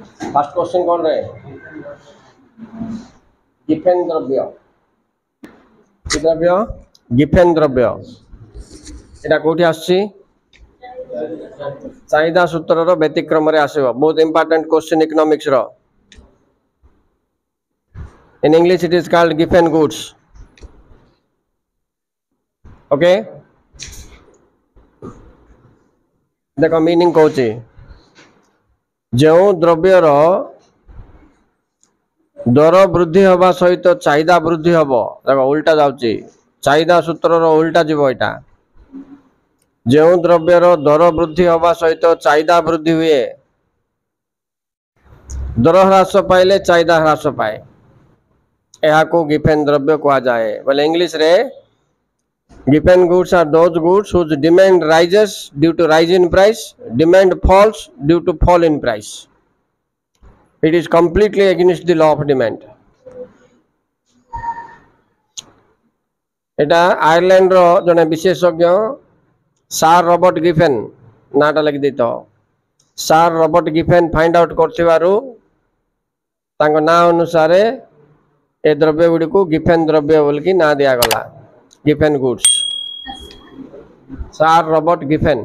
First question कौन रहे Giffen द्रव्य द्रव्य गिफेन द्रव्य एटा कोठी आछि चाहिदा सूत्र रो व्यतिक्रम रे आसीबो बहुत इंपोर्टेंट क्वेश्चन इकोनॉमिक्स रो in English it is called Giffen goods okay देखो मीनिंग कहूची जो द्रव्यर दर वृद्धि हवा सहित चाहिदा वृद्धि हम देखो उल्टा जाऊँगी चाहिदा सूत्र उल्टा जीव यहाँ जो द्रव्यर दर वृद्धि हवा सहित चाहिदा वृद्धि हुए दर ह्रास पाइले चाहिदा ह्रास पाए यह को गिफेन द्रव्य कह जाए बोले इंग्लिश रे Giffen goods are those goods whose demand rises due to rise in price demand falls due to fall in price it is completely against the law of demand एटा आयरलैंड रो जने विशेषज्ञ सार रॉबर्ट गिफेन नाटा लगी देतो सार Robert Giffen find out करथिबारु तांको ना अनुसार ए द्रव्य गुडी को गिफेन द्रव्य बोल की ना दिया गला गिफेन गुड्स सार रॉबर्ट गिफेन।